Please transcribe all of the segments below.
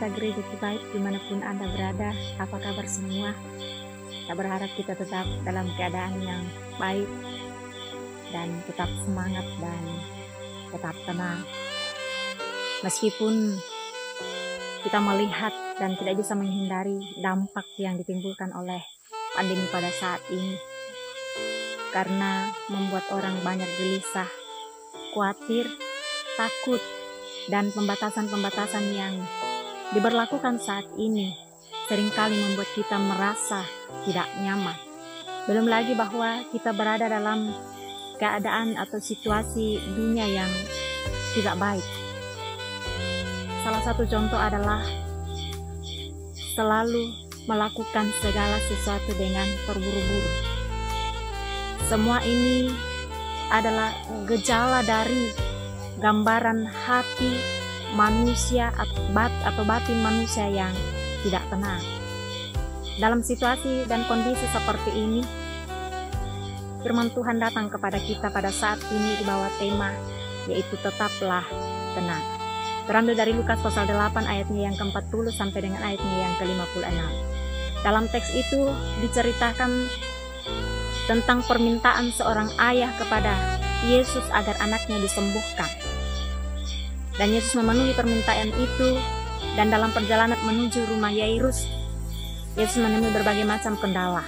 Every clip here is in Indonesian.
pendengar gereja kita dimanapun Anda berada, apa kabar semua? Kita berharap kita tetap dalam keadaan yang baik dan tetap semangat dan tetap tenang. Meskipun kita melihat dan tidak bisa menghindari dampak yang ditimbulkan oleh pandemi pada saat ini, karena membuat orang banyak gelisah, khawatir, takut, dan pembatasan-pembatasan yang diberlakukan saat ini seringkali membuat kita merasa tidak nyaman. Belum lagi bahwa kita berada dalam keadaan atau situasi dunia yang tidak baik. Salah satu contoh adalah selalu melakukan segala sesuatu dengan terburu-buru. Semua ini adalah gejala dari gambaran hati manusia atau batin manusia yang tidak tenang. Dalam situasi dan kondisi seperti ini, firman Tuhan datang kepada kita pada saat ini di bawah tema, yaitu tetaplah tenang. Terambil dari Lukas pasal 8 ayatnya yang ke-40 sampai dengan ayatnya yang ke-56. Dalam teks itu diceritakan tentang permintaan seorang ayah kepada Yesus agar anaknya disembuhkan. Dan Yesus memenuhi permintaan itu, dan dalam perjalanan menuju rumah Yairus, Yesus menemui berbagai macam kendala.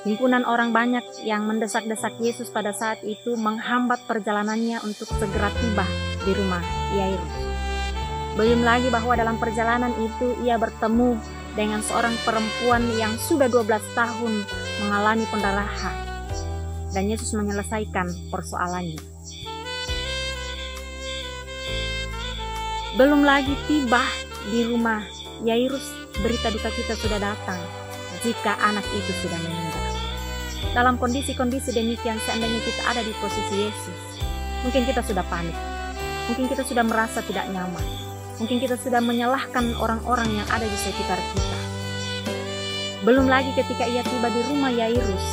Himpunan orang banyak yang mendesak-desak Yesus pada saat itu menghambat perjalanannya untuk segera tiba di rumah Yairus. Belum lagi bahwa dalam perjalanan itu ia bertemu dengan seorang perempuan yang sudah 12 tahun mengalami pendarahan. Dan Yesus menyelesaikan persoalannya. Belum lagi tiba di rumah Yairus, berita duka cita sudah datang jika anak itu sudah meninggal. Dalam kondisi-kondisi demikian, seandainya kita ada di posisi Yesus, mungkin kita sudah panik, mungkin kita sudah merasa tidak nyaman, mungkin kita sudah menyalahkan orang-orang yang ada di sekitar kita. Belum lagi ketika ia tiba di rumah Yairus,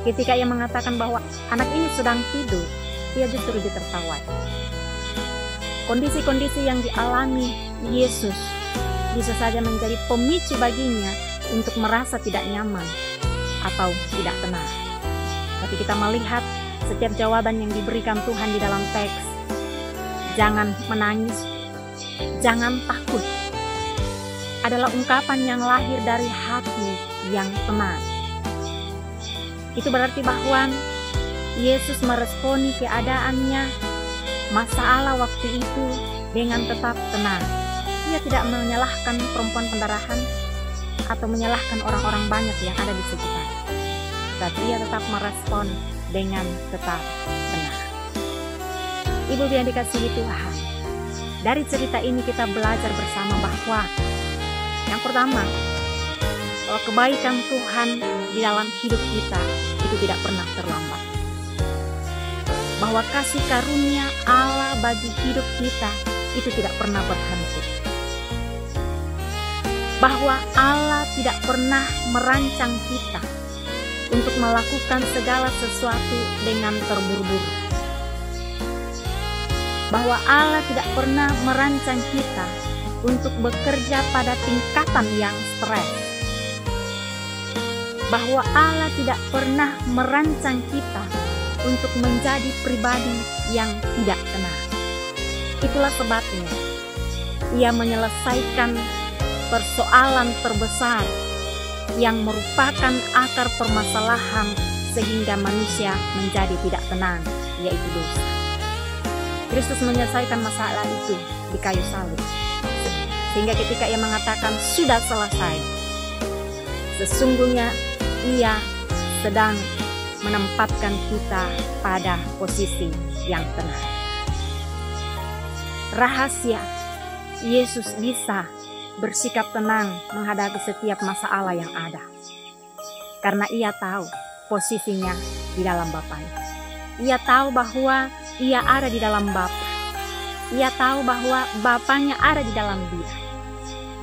ketika ia mengatakan bahwa anak ini sedang tidur, ia justru ditertawai. Kondisi-kondisi yang dialami Yesus bisa saja menjadi pemicu baginya untuk merasa tidak nyaman atau tidak tenang. Tapi kita melihat setiap jawaban yang diberikan Tuhan di dalam teks. Jangan menangis, jangan takut, adalah ungkapan yang lahir dari hati yang tenang. Itu berarti bahwa Yesus meresponi keadaannya, masalah waktu itu dengan tetap tenang. Ia tidak menyalahkan perempuan pendarahan atau menyalahkan orang-orang banyak yang ada di sekitar, tapi ia tetap merespon dengan tetap tenang. Ibu yang dikasihi Tuhan, dari cerita ini kita belajar bersama bahwa yang pertama, bahwa kebaikan Tuhan di dalam hidup kita itu tidak pernah terlambat. Bahwa kasih karunia Allah bagi hidup kita itu tidak pernah berhenti. Bahwa Allah tidak pernah merancang kita untuk melakukan segala sesuatu dengan terburu-buru. Bahwa Allah tidak pernah merancang kita untuk bekerja pada tingkatan yang stres. Bahwa Allah tidak pernah merancang kita untuk menjadi pribadi yang tidak tenang. Itulah sebabnya ia menyelesaikan persoalan terbesar yang merupakan akar permasalahan sehingga manusia menjadi tidak tenang, yaitu dosa. Kristus menyelesaikan masalah itu di kayu salib. Sehingga ketika ia mengatakan sudah selesai, sesungguhnya ia sedang menempatkan kita pada posisi yang tenang. Rahasia Yesus bisa bersikap tenang menghadapi setiap masalah yang ada, karena ia tahu posisinya di dalam Bapaknya. Ia tahu bahwa ia ada di dalam Bapa. Ia tahu bahwa Bapaknya ada di dalam dia,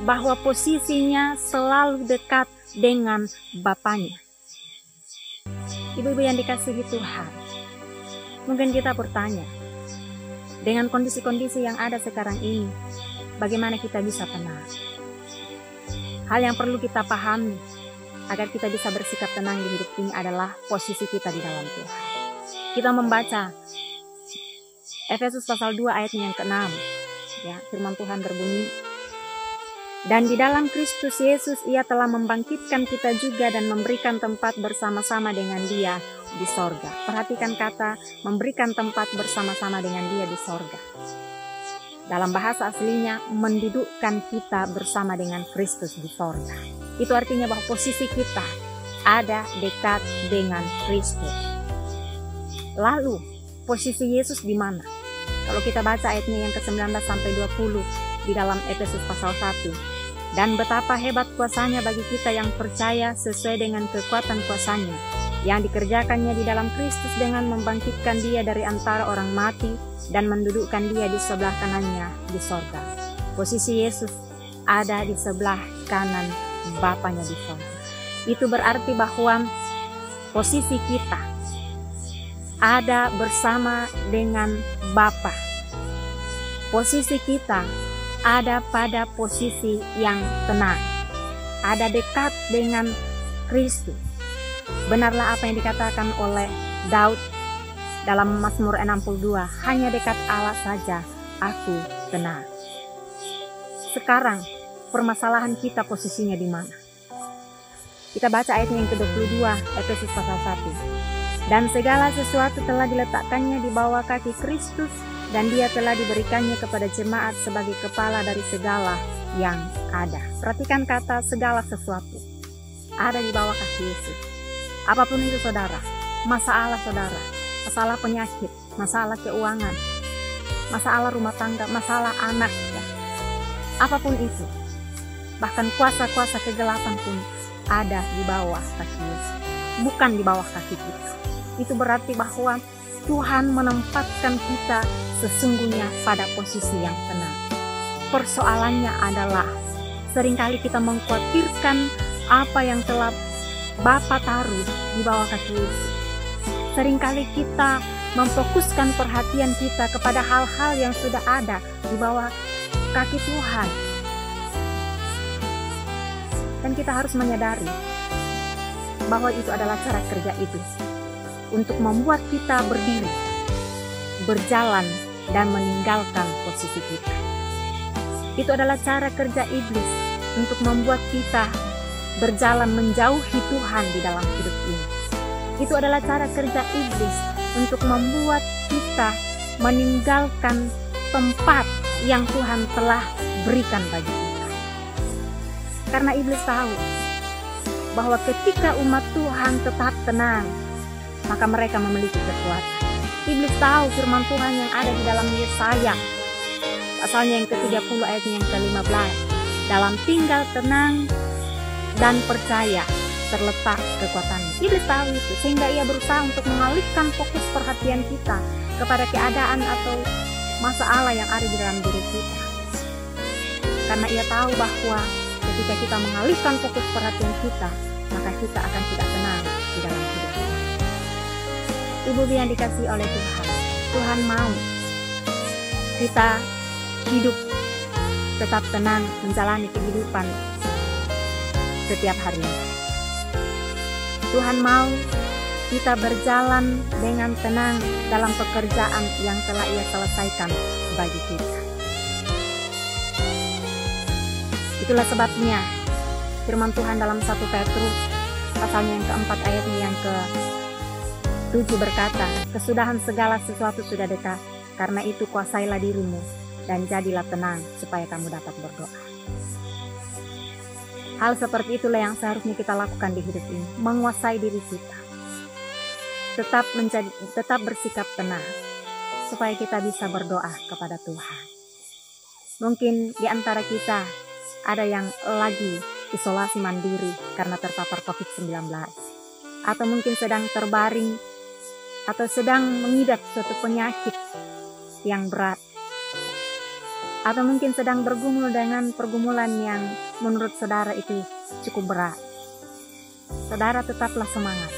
bahwa posisinya selalu dekat dengan Bapaknya. Ibu-ibu yang dikasihi Tuhan, mungkin kita bertanya, dengan kondisi-kondisi yang ada sekarang ini, bagaimana kita bisa tenang. Hal yang perlu kita pahami agar kita bisa bersikap tenang di hidup ini adalah posisi kita di dalam Tuhan. Kita membaca Efesus pasal 2 ayatnya yang ke-6. Ya, firman Tuhan berbunyi, dan di dalam Kristus Yesus Ia telah membangkitkan kita juga dan memberikan tempat bersama-sama dengan Dia di sorga. Perhatikan kata memberikan tempat bersama-sama dengan Dia di sorga. Dalam bahasa aslinya, mendudukkan kita bersama dengan Kristus di sorga. Itu artinya bahwa posisi kita ada dekat dengan Kristus. Lalu, posisi Yesus di mana? Kalau kita baca ayatnya yang ke-19 sampai 20 di dalam Efesus pasal 1. Dan betapa hebat kuasanya bagi kita yang percaya sesuai dengan kekuatan kuasanya, yang dikerjakannya di dalam Kristus dengan membangkitkan Dia dari antara orang mati dan mendudukkan Dia di sebelah kanannya di sorga. Posisi Yesus ada di sebelah kanan Bapanya di sorga. Itu berarti bahwa posisi kita ada bersama dengan Bapa. Posisi kita ada pada posisi yang tenang, ada dekat dengan Kristus. Benarlah apa yang dikatakan oleh Daud dalam Mazmur 62, hanya dekat Allah saja aku tenang. Sekarang permasalahan kita posisinya di mana? Kita baca ayatnya yang ke-22 Efesus pasal 1. Dan segala sesuatu telah diletakkannya di bawah kaki Kristus, dan Dia telah diberikannya kepada jemaat sebagai kepala dari segala yang ada. Perhatikan kata segala sesuatu ada di bawah kaki Yesus. Apapun itu saudara, masalah saudara, masalah penyakit, masalah keuangan, masalah rumah tangga, masalah anak, ya. Apapun itu, bahkan kuasa-kuasa kegelapan pun ada di bawah kaki Yesus, bukan di bawah kaki kita. Itu berarti bahwa Tuhan menempatkan kita sesungguhnya pada posisi yang tenang. Persoalannya adalah seringkali kita mengkhawatirkan apa yang telah Bapa taruh di bawah kaki Yesus. Seringkali kita memfokuskan perhatian kita kepada hal-hal yang sudah ada di bawah kaki Tuhan. Dan kita harus menyadari bahwa itu adalah cara kerja iblis untuk membuat kita berdiri, berjalan, dan meninggalkan posisi kita. Itu adalah cara kerja iblis untuk membuat kita berjalan menjauhi Tuhan di dalam hidup ini. Itu adalah cara kerja iblis untuk membuat kita meninggalkan tempat yang Tuhan telah berikan bagi kita. Karena iblis tahu bahwa ketika umat Tuhan tetap tenang, maka mereka memiliki kekuatan. Iblis tahu firman Tuhan yang ada di dalam Yesaya pasalnya yang ke-30 ayatnya yang ke-15. Dalam tinggal tenang dan percaya terletak kekuatannya. Iblis tahu itu, sehingga ia berusaha untuk mengalihkan fokus perhatian kita kepada keadaan atau masalah yang ada di dalam diri kita. Karena ia tahu bahwa ketika kita mengalihkan fokus perhatian kita, maka kita akan tidak tenang di dalam hidup. Ibu yang dikasihi oleh Tuhan, Tuhan mau kita hidup tetap tenang menjalani kehidupan setiap harinya. Tuhan mau kita berjalan dengan tenang dalam pekerjaan yang telah Ia selesaikan bagi kita. Itulah sebabnya firman Tuhan dalam 1 Petrus pasalnya yang keempat ayatnya yang ke-7 berkata, kesudahan segala sesuatu sudah dekat, karena itu kuasailah dirimu dan jadilah tenang supaya kamu dapat berdoa. Hal seperti itulah yang seharusnya kita lakukan di hidup ini, menguasai diri kita. Tetap bersikap tenang supaya kita bisa berdoa kepada Tuhan. Mungkin di antara kita ada yang lagi isolasi mandiri karena terpapar COVID-19, atau mungkin sedang terbaring atau sedang mengidap suatu penyakit yang berat, atau mungkin sedang bergumul dengan pergumulan yang menurut saudara itu cukup berat. Saudara tetaplah semangat,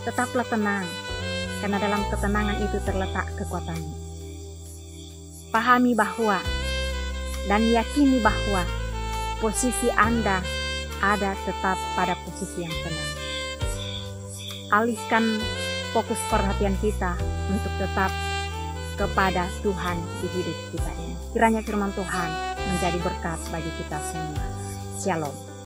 tetaplah tenang, karena dalam ketenangan itu terletak kekuatannya. Pahami bahwa dan yakini bahwa posisi Anda ada tetap pada posisi yang benar. Alihkan fokus perhatian kita untuk tetap kepada Tuhan di hidup kita ini. Kiranya firman Tuhan menjadi berkat bagi kita semua. Shalom.